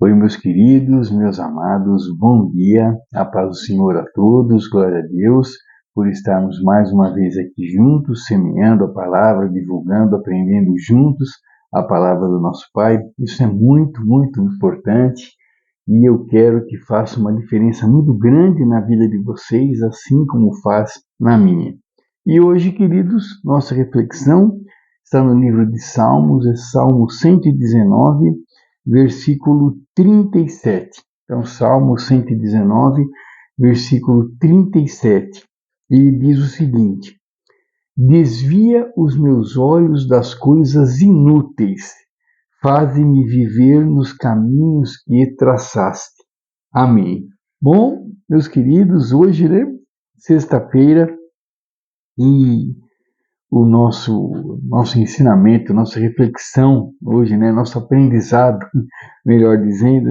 Oi, meus queridos, meus amados, bom dia, a paz do Senhor a todos, glória a Deus, por estarmos mais uma vez aqui juntos, semeando a palavra, divulgando, aprendendo juntos a palavra do nosso Pai. Isso é muito, muito importante e eu quero que faça uma diferença muito grande na vida de vocês, assim como faz na minha. E hoje, queridos, nossa reflexão está no livro de Salmos, é Salmo 119, versículo 37. Então, Salmo 119, versículo 37. E diz o seguinte: desvia os meus olhos das coisas inúteis, faze-me viver nos caminhos que traçaste. Amém. Bom, meus queridos, hoje, sexta-feira, e o nosso ensinamento, nossa reflexão hoje, nosso aprendizado, melhor dizendo,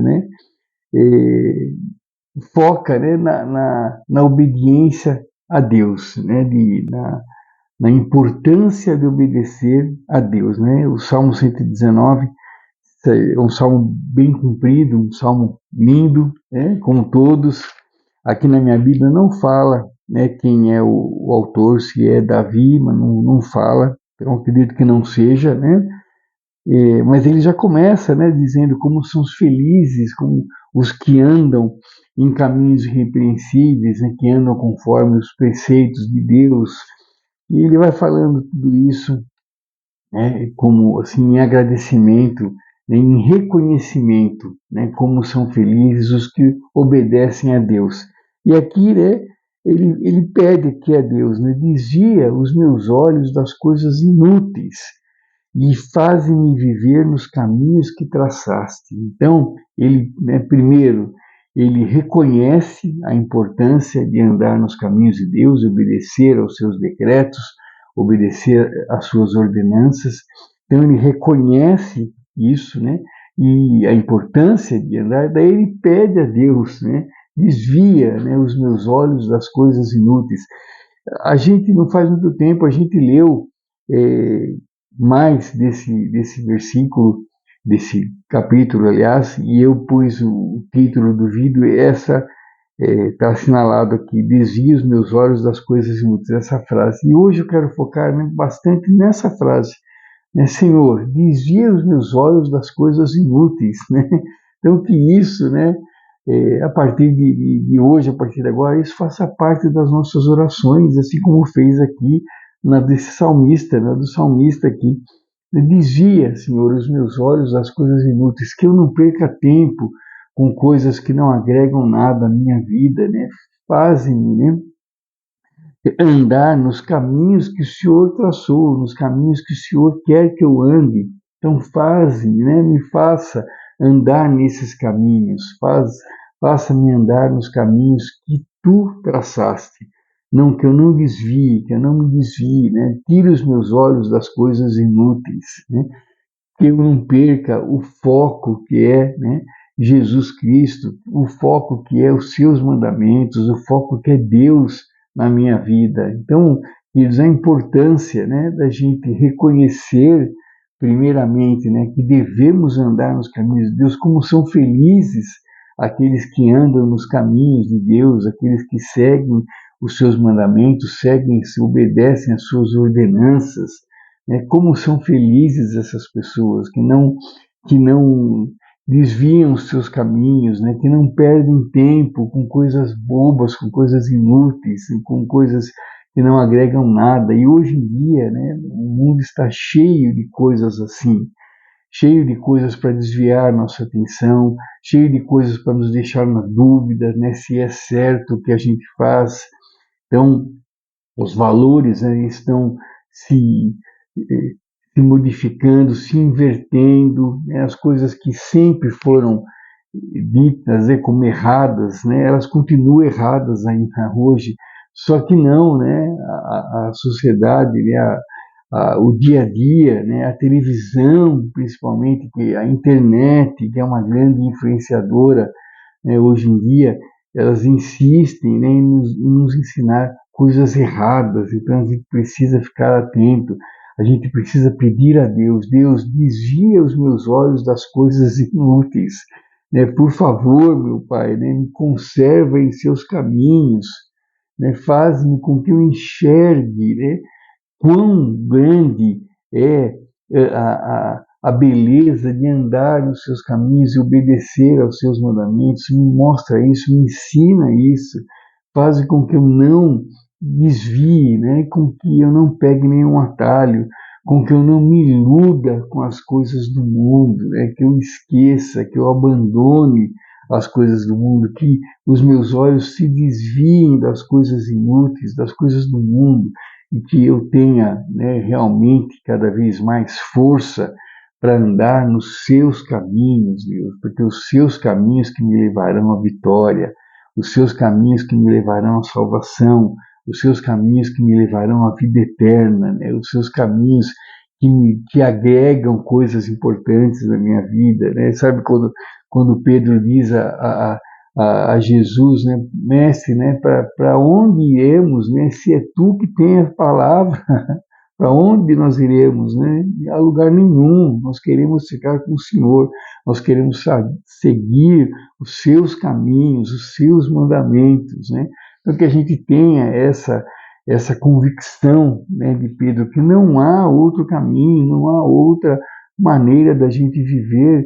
foca, na obediência a Deus, na importância de obedecer a Deus, O Salmo 119 é um salmo bem comprido, um salmo lindo, como todos. Aqui na minha Bíblia não fala, quem é o autor, se é Davi, mas não fala. Eu acredito que não seja, mas ele já começa, dizendo como são os felizes, como os que andam em caminhos irrepreensíveis, que andam conforme os preceitos de Deus. E ele vai falando tudo isso, como assim em agradecimento, em reconhecimento, como são felizes os que obedecem a Deus. E aqui, ele pede aqui a Deus, desvia os meus olhos das coisas inúteis e faz-me viver nos caminhos que traçaste. Então, ele, primeiro, ele reconhece a importância de andar nos caminhos de Deus, obedecer aos seus decretos, obedecer às suas ordenanças. Então, ele reconhece isso, e a importância de andar. Daí ele pede a Deus, desvia, os meus olhos das coisas inúteis. A gente, não faz muito tempo, a gente leu mais desse versículo, desse capítulo, aliás, e eu pus o título do vídeo, essa está assinalado aqui: desvia os meus olhos das coisas inúteis, essa frase. E hoje eu quero focar bastante nessa frase, Senhor, desvia os meus olhos das coisas inúteis, Então que isso, a partir de hoje, a partir de agora, isso faça parte das nossas orações, assim como fez aqui desse salmista, do salmista aqui. Desvia, Senhor, os meus olhos das coisas inúteis, que eu não perca tempo com coisas que não agregam nada à minha vida, Fazem-me, andar nos caminhos que o Senhor traçou, nos caminhos que o Senhor quer que eu ande. Então me faça andar nesses caminhos, faça-me andar nos caminhos que tu traçaste. Não, que eu não desvie, que eu não me desvie, Tire os meus olhos das coisas inúteis, Que eu não perca o foco que é, Jesus Cristo, o foco que é os seus mandamentos, o foco que é Deus na minha vida. Então, queridos, a importância, da gente reconhecer, primeiramente, que devemos andar nos caminhos de Deus, como são felizes aqueles que andam nos caminhos de Deus, aqueles que seguem os seus mandamentos, obedecem às suas ordenanças, como são felizes essas pessoas que não desviam os seus caminhos, que não perdem tempo com coisas bobas, com coisas inúteis, com coisas que não agregam nada. E hoje em dia, o mundo está cheio de coisas assim, cheio de coisas para desviar nossa atenção, cheio de coisas para nos deixar na dúvida, se é certo o que a gente faz. Então, os valores estão se modificando, se invertendo, as coisas que sempre foram ditas como erradas, elas continuam erradas ainda hoje, só que não, a sociedade, o dia a dia, a televisão, principalmente, que a internet, que é uma grande influenciadora, hoje em dia, elas insistem, em nos ensinar coisas erradas. Então a gente precisa ficar atento, a gente precisa pedir a Deus: Deus, desvia os meus olhos das coisas inúteis, né? Por favor, meu Pai, né? Me conserva em seus caminhos, né? Faz-me com que eu enxergue, né? Quão grande é a beleza de andar nos seus caminhos e obedecer aos seus mandamentos. Me mostra isso, me ensina isso, faz com que eu não desvie, né? Com que eu não pegue nenhum atalho, com que eu não me iluda com as coisas do mundo, né? Que eu esqueça, que eu abandone as coisas do mundo, que os meus olhos se desviem das coisas inúteis, das coisas do mundo, e que eu tenha, né, realmente cada vez mais força para andar nos seus caminhos, Deus, porque os seus caminhos que me levarão à vitória, os seus caminhos que me levarão à salvação, os seus caminhos que me levarão à vida eterna, né, os seus caminhos que agregam coisas importantes na minha vida, né? Sabe quando Pedro diz a Jesus, né, mestre, né, para onde iremos, né, se é tu que tem a palavra, para onde nós iremos, né? A lugar nenhum. Nós queremos ficar com o Senhor, nós queremos seguir os seus caminhos, os seus mandamentos, né? Então que a gente tenha essa convicção, né, de Pedro, que não há outro caminho, não há outra maneira da gente viver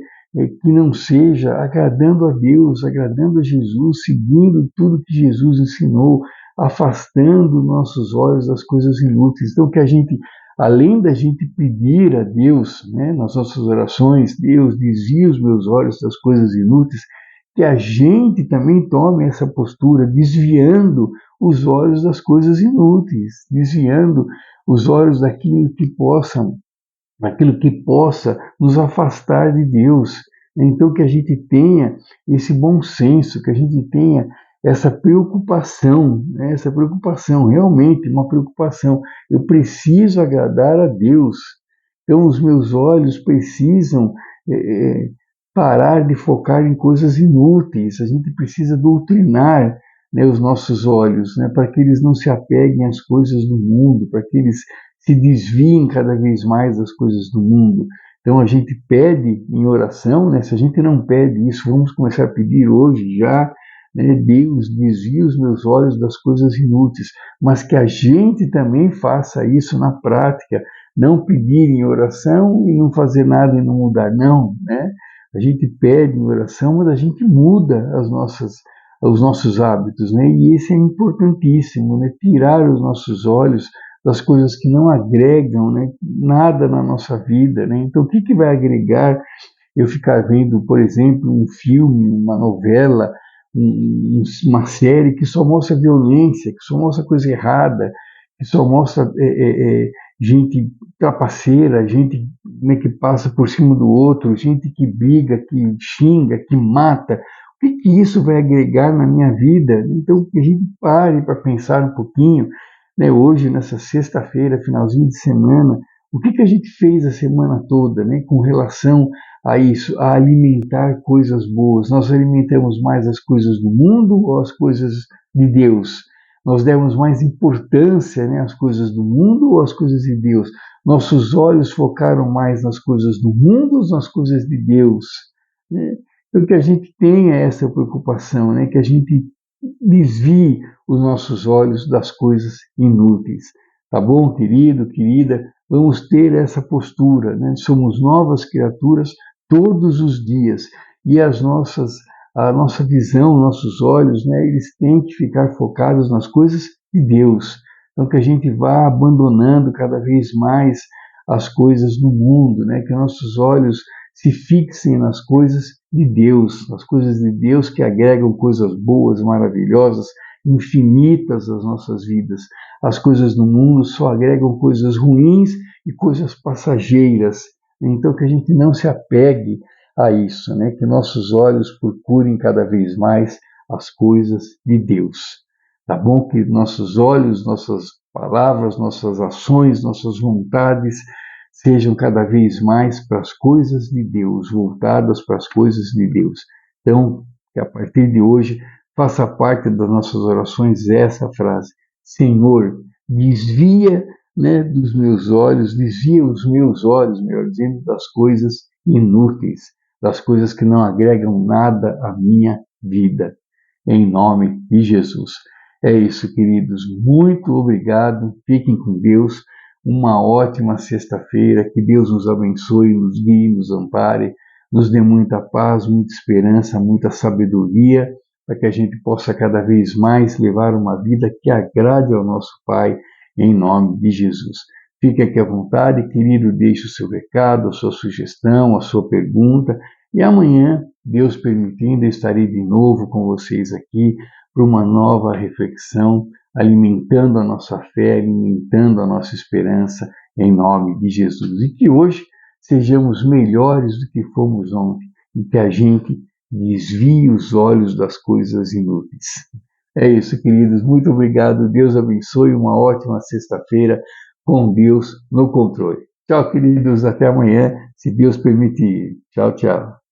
que não seja agradando a Deus, agradando a Jesus, seguindo tudo que Jesus ensinou, afastando nossos olhos das coisas inúteis. Então, que a gente, além da gente pedir a Deus, né, nas nossas orações, Deus, desvia os meus olhos das coisas inúteis, que a gente também tome essa postura, desviando os olhos das coisas inúteis, desviando os olhos daquilo que possa nos afastar de Deus. Então, que a gente tenha esse bom senso, que a gente tenha essa preocupação, né? Essa preocupação, realmente uma preocupação. Eu preciso agradar a Deus. Então, os meus olhos precisam parar de focar em coisas inúteis. A gente precisa doutrinar, né, os nossos olhos, né, para que eles não se apeguem às coisas do mundo, para que eles se desviem cada vez mais das coisas do mundo. Então a gente pede em oração, né? Se a gente não pede isso, vamos começar a pedir hoje já, né? Deus, desvia os meus olhos das coisas inúteis, mas que a gente também faça isso na prática, não pedir em oração e não fazer nada e não mudar, não, né? A gente pede em oração, mas a gente muda os nossos hábitos, né? E isso é importantíssimo, né? Tirar os nossos olhos das coisas que não agregam, né, nada na nossa vida, né? Então, o que vai agregar eu ficar vendo, por exemplo, um filme, uma novela, uma série que só mostra violência, que só mostra coisa errada, que só mostra gente trapaceira, gente, né, que passa por cima do outro, gente que briga, que xinga, que mata. O que isso vai agregar na minha vida? Então, que a gente pare para pensar um pouquinho, né, hoje, nessa sexta-feira, finalzinho de semana, o que a gente fez a semana toda, né, com relação a isso, a alimentar coisas boas. Nós alimentamos mais as coisas do mundo ou as coisas de Deus? Nós demos mais importância, né, às coisas do mundo ou às coisas de Deus? Nossos olhos focaram mais nas coisas do mundo ou nas coisas de Deus? Né? Então, que a gente tenha essa preocupação, né, que a gente desvie os nossos olhos das coisas inúteis. Tá bom, querido, querida? Vamos ter essa postura, né? Somos novas criaturas todos os dias e a nossa visão, nossos olhos, né? Eles têm que ficar focados nas coisas de Deus. Então, que a gente vá abandonando cada vez mais as coisas do mundo, né? Que nossos olhos se fixem nas coisas de Deus, nas coisas de Deus que agregam coisas boas, maravilhosas, infinitas às nossas vidas. As coisas do mundo só agregam coisas ruins e coisas passageiras. Então, que a gente não se apegue a isso, né? Que nossos olhos procurem cada vez mais as coisas de Deus. Tá bom? Que nossos olhos, nossas palavras, nossas ações, nossas vontades sejam cada vez mais para as coisas de Deus, voltadas para as coisas de Deus. Então, que a partir de hoje faça parte das nossas orações essa frase: Senhor, desvia, né, dos meus olhos, desvia os meus olhos, melhor dizendo, das coisas inúteis, das coisas que não agregam nada à minha vida, em nome de Jesus. É isso, queridos. Muito obrigado. Fiquem com Deus. Uma ótima sexta-feira. Que Deus nos abençoe, nos guie, nos ampare, nos dê muita paz, muita esperança, muita sabedoria, para que a gente possa cada vez mais levar uma vida que agrade ao nosso Pai, em nome de Jesus. Fique aqui à vontade, querido, deixe o seu recado, a sua sugestão, a sua pergunta, e amanhã, Deus permitindo, eu estarei de novo com vocês aqui para uma nova reflexão, alimentando a nossa fé, alimentando a nossa esperança, em nome de Jesus. E que hoje sejamos melhores do que fomos ontem, e que a gente desvie os olhos das coisas inúteis. É isso, queridos. Muito obrigado. Deus abençoe. Uma ótima sexta-feira com Deus no controle. Tchau, queridos. Até amanhã, se Deus permitir. Tchau, tchau.